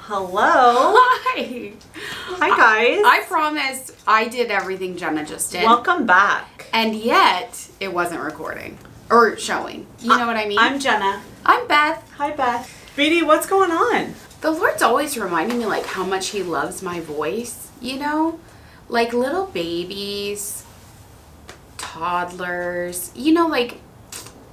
Hello. Hi. Hi, guys. I promise I did everything Jenna just did. Welcome back. And yet, it wasn't recording. Or showing. You know what I mean? I'm Jenna. I'm Beth. Hi, Beth. Beatty, what's going on? The Lord's always reminding me, like, how much He loves my voice, you know? Like, little babies, toddlers, you know, like,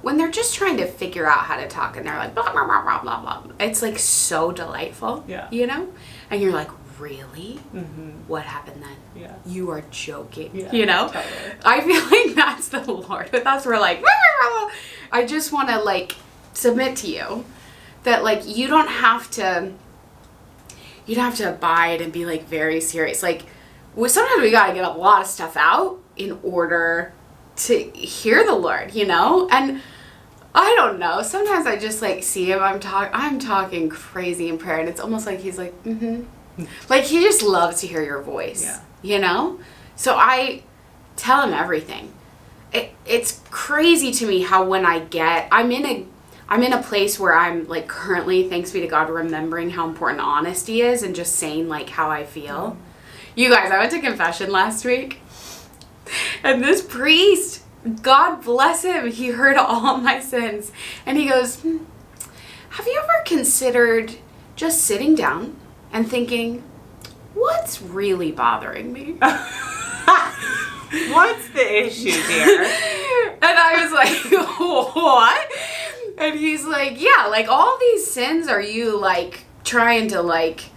when they're just trying to figure out how to talk and they're like, blah, blah, blah, blah, blah, blah. It's, like, so delightful, you know? And you're like, really? Mm-hmm. What happened then? Yeah. You are joking, you know? Totally. I feel like that's the Lord with us. We're like, blah, blah, blah. I just want to, like, submit to you that, like, you don't have to abide and be, like, very serious. Like, sometimes we got to get a lot of stuff out in order to hear the Lord, you know? And I don't know. Sometimes I just, like, see him. I'm talking crazy in prayer, and it's almost like he's like, Like, he just loves to hear your voice, you know? So I tell him everything. It's crazy to me how when I'm in a place where I'm, like, currently, thanks be to God, remembering how important honesty is and just saying, like, how I feel. You guys, I went to confession last week, and this priest, God bless him, he heard all my sins, and he goes, have you ever considered just sitting down and thinking, what's really bothering me? What's the issue, dear? And I was like, what? And he's like, yeah, like, all these sins are you, like, trying to, like,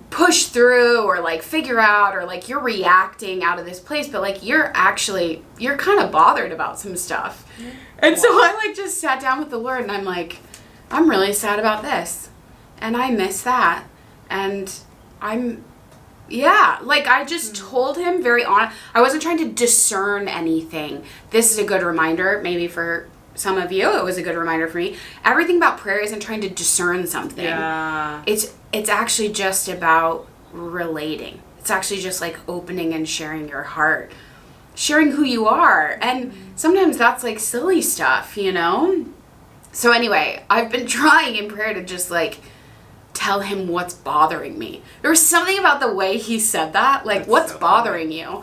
push through or, like, figure out, or, like, you're reacting out of this place, but, like, you're kind of bothered about some stuff. And so I, like, just sat down with the Lord, and I'm like, I'm really sad about this, and I miss that, and I just told him very honest. I wasn't trying to discern anything. This is a good reminder, maybe for some of you, it was a good reminder for me. Everything about prayer isn't trying to discern something. Yeah. It's actually just about relating. It's actually just, like, opening and sharing your heart, sharing who you are. And sometimes that's, like, silly stuff, you know? So anyway, I've been trying in prayer to just, like, tell him what's bothering me. There was something about the way he said that, like, that's what's so bothering you?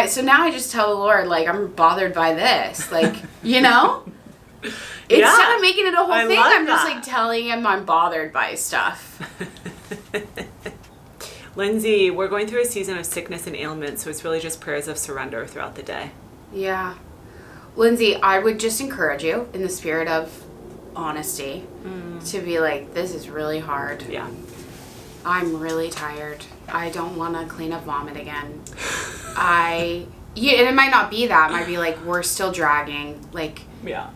So now I just tell the Lord, like, I'm bothered by this, like, you know? Instead of making it a whole thing, I'm just, like, telling him I'm bothered by stuff. Lindsay, we're going through a season of sickness and ailment, so it's really just prayers of surrender throughout the day. Yeah. Lindsay, I would just encourage you, in the spirit of honesty, to be like, this is really hard. Yeah. I'm really tired. I don't want to clean up vomit again. And it might not be that. It might be like, we're still dragging. Like, yeah.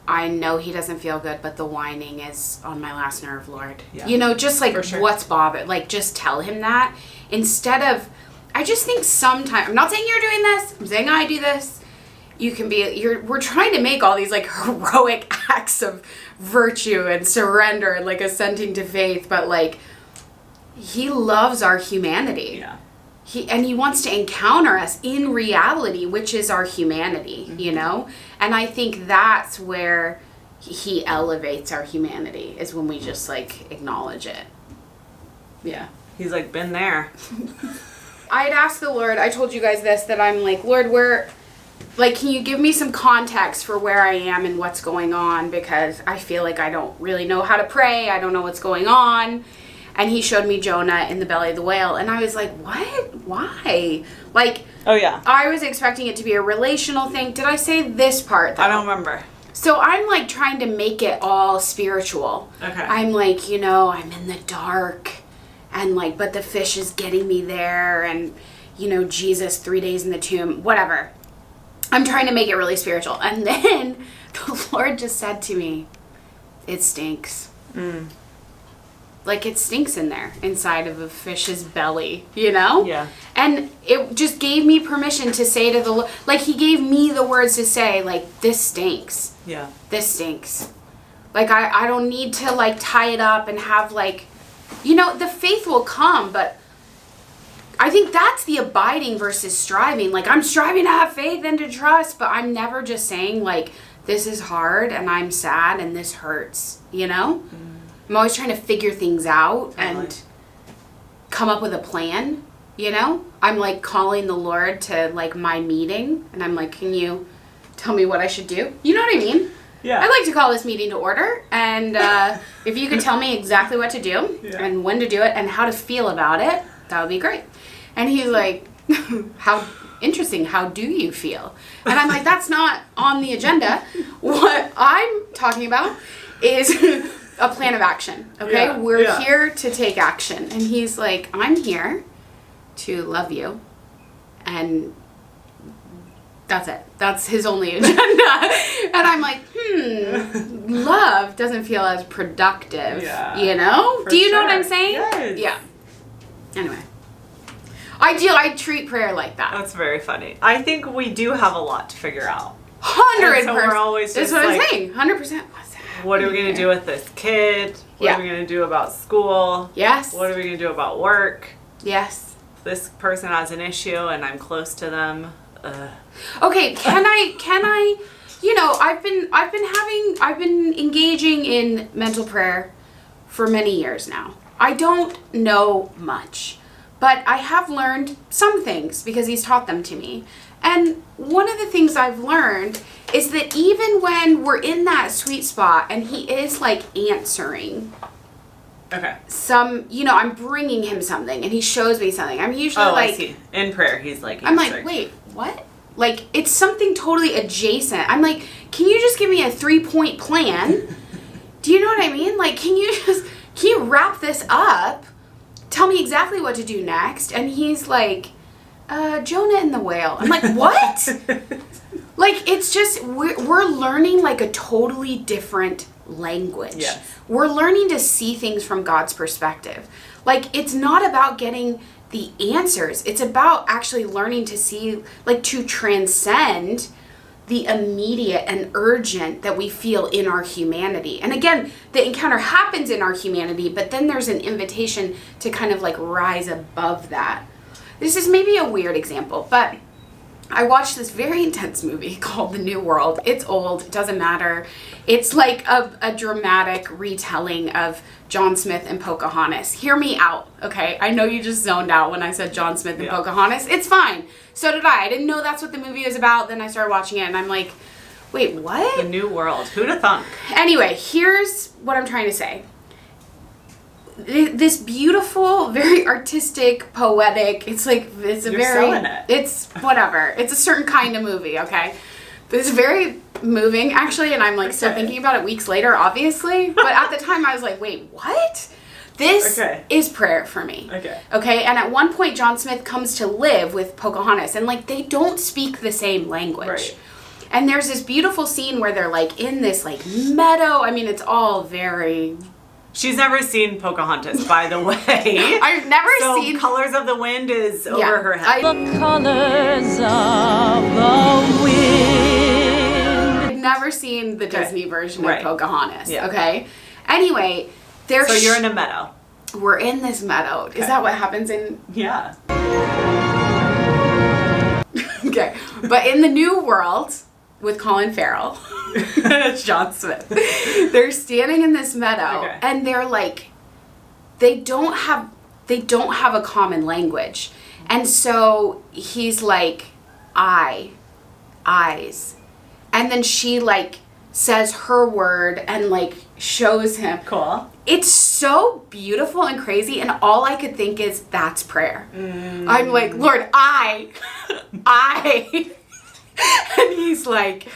I know he doesn't feel good, but the whining is on my last nerve, Lord. Yeah. You know, just like, sure. What's bothered? Like, just tell him that. Instead of, I just think sometimes, I'm not saying you're doing this. I'm saying I do this. We're trying to make all these, like, heroic acts of virtue and surrender and, like, assenting to faith, but, like, he loves our humanity. Yeah. He wants to encounter us in reality, which is our humanity, you know? And I think that's where he elevates our humanity, is when we just, like, acknowledge it. Yeah. He's like, been there. I'd asked the Lord, I told you guys this, that I'm like, Lord, can you give me some context for where I am and what's going on? Because I feel like I don't really know how to pray. I don't know what's going on. And he showed me Jonah in the belly of the whale. And I was like, what? Why? Like, oh, yeah. I was expecting it to be a relational thing. Did I say this part, though? I don't remember. So I'm, like, trying to make it all spiritual. Okay. I'm like, you know, I'm in the dark. And, like, but the fish is getting me there. And, you know, Jesus, 3 days in the tomb. Whatever. I'm trying to make it really spiritual. And then the Lord just said to me, it stinks. Like, it stinks in there, inside of a fish's belly, you know? Yeah. And it just gave me permission to say to the Lord, like, he gave me the words to say, like, this stinks. Yeah. This stinks. Like, I don't need to, like, tie it up and have, like, you know, the faith will come, but I think that's the abiding versus striving. Like, I'm striving to have faith and to trust, but I'm never just saying, like, this is hard and I'm sad and this hurts, you know? I'm always trying to figure things out Totally. and come up with a plan, you know? I'm like calling the Lord to like my meeting, and I'm like, can you tell me what I should do? You know what I mean? Yeah. I'd like to call this meeting to order, and if you could tell me exactly what to do and when to do it and how to feel about it, that would be great. And he's like, how interesting, how do you feel? And I'm like, that's not on the agenda. What I'm talking about is a plan of action, okay? Yeah, We're here to take action. And he's like, I'm here to love you, and that's it. That's his only agenda. And I'm like, love doesn't feel as productive, you know? For Do you know what sure. I'm saying? Yes. Yeah. Anyway. I treat prayer like that. That's very funny. I think we do have a lot to figure out. 100%. So we're always That's just what I'm like, saying. 100%. What's happening what are we going to do with this kid? What are we going to do about school? Yes. What are we going to do about work? Yes. This person has an issue and I'm close to them. Okay, can I, you know, I've been engaging in mental prayer for many years now. I don't know much, but I have learned some things because he's taught them to me. And one of the things I've learned is that even when we're in that sweet spot and he is like answering Okay. some, you know, I'm bringing him something and he shows me something. I'm usually I like, see. In prayer, he's like, I'm like, answering. wait, what? Like, it's something totally adjacent. I'm like, can you just give me a 3-point plan? Do you know what I mean? Like, can you wrap this up? Tell me exactly what to do next. And he's like, Jonah and the whale. I'm like, what? Like, it's just, we're learning like a totally different language. Yes. We're learning to see things from God's perspective. Like, it's not about getting the answers. It's about actually learning to see, like, to transcend the immediate and urgent that we feel in our humanity. And again, the encounter happens in our humanity, but then there's an invitation to kind of like rise above that. This is maybe a weird example, but I watched this very intense movie called The New World. It's old, it doesn't matter. It's like a dramatic retelling of John Smith and Pocahontas. Hear me out, okay? I know you just zoned out when I said John Smith and Pocahontas. It's fine. So did I. I didn't know that's what the movie was about. Then I started watching it and I'm like, wait, what? The New World. Who'd have thunk? Anyway, here's what I'm trying to say. This beautiful, very artistic, poetic, it's like, it's a You're very, selling it. it's whatever. It's a certain kind of movie, okay? It's very moving, actually, and I'm like still thinking about it weeks later, obviously. But at the time, I was like, wait, what? This is prayer for me. Okay, and at one point, John Smith comes to live with Pocahontas, and like, they don't speak the same language. Right. And there's this beautiful scene where they're like in this like meadow. I mean, it's all very... She's never seen Pocahontas, by the way. I've never So seen... Colors of the Wind is over her head. The colors of the wind. I've never seen the Disney version of Right. Pocahontas, Yeah. okay? Anyway, there's... So you're in a meadow. We're in this meadow. Is that what happens in... Yeah. Okay. But in the New World, with Colin Farrell, John Smith, they're standing in this meadow, and they're like, they don't have a common language. And so he's like, eyes. And then she like says her word and like shows him. Cool. It's so beautiful and crazy, and all I could think is, that's prayer. I'm like, Lord, I. And he's like,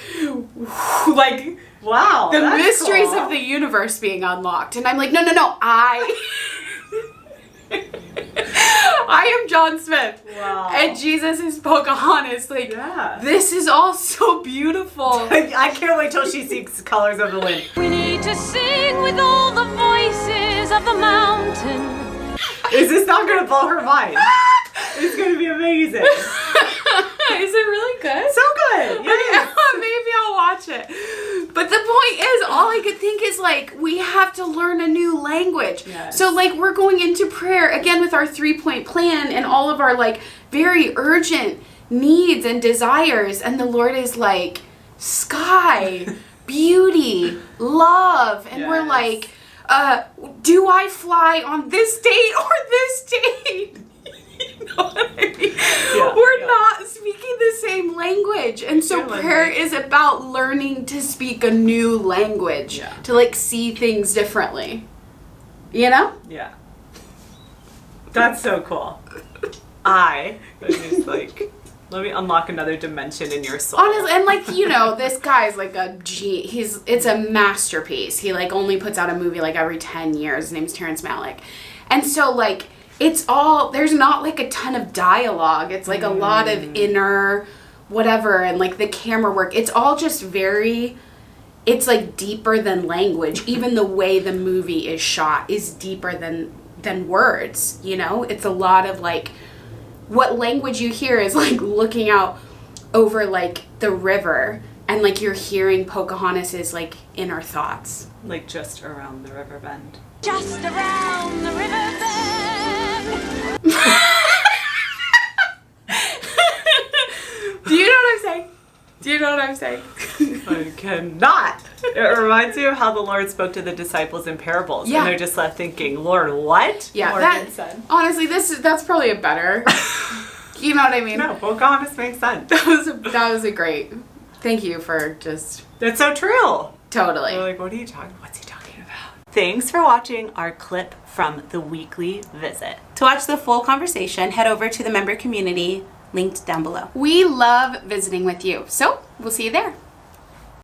Wow. the that's mysteries cool. of the universe being unlocked. And I'm like, no, I am John Smith. Wow. And Jesus is Pocahontas. Like, Yeah. this is all so beautiful. I can't wait till she sees Colors of the Wind. We need to sing with all the voices of the mountain. Is this not going to blow her mind? It's going to be amazing. Is it really good? So good. Yes. Maybe I'll watch it. But the point is, all I could think is like, we have to learn a new language. Yes. So like, we're going into prayer again with our 3-point plan and all of our like very urgent needs and desires. And the Lord is like, sky, beauty, love. And we're Yes. like, do I fly on this date or this date? You know what I mean? Yeah, We're not speaking the same language. And so True, prayer Lindsay. is about learning to speak a new language, Yeah. to like see things differently. You know? Yeah. That's so cool. I was just like, let me unlock another dimension in your soul. Honestly, and like, you know, this guy's like it's a masterpiece. He like only puts out a movie like every 10 years. His name's Terrence Malick. And so like, there's not like a ton of dialogue. It's like a lot of inner whatever, and like the camera work. It's all just it's like deeper than language. Even the way the movie is shot is deeper than words, you know? It's a lot of like, what language you hear is like looking out over like the river, and like you're hearing Pocahontas's like inner thoughts. Like just around the river bend. Just around the river bend. Do you know what I'm saying? Do you know what I'm saying? I cannot. It reminds me of how the Lord spoke to the disciples in parables. Yeah. And they're just left thinking, Lord, what? Yeah, Morgan said. honestly, that's probably a better. You know what I mean? No, Pocahontas makes sense. That was a great. Thank you for just That's so true. totally. They're like, what's he talking about? Thanks for watching our clip from the weekly visit. To watch the full conversation, head over to the member community linked down below. We love visiting with you, so we'll see you there.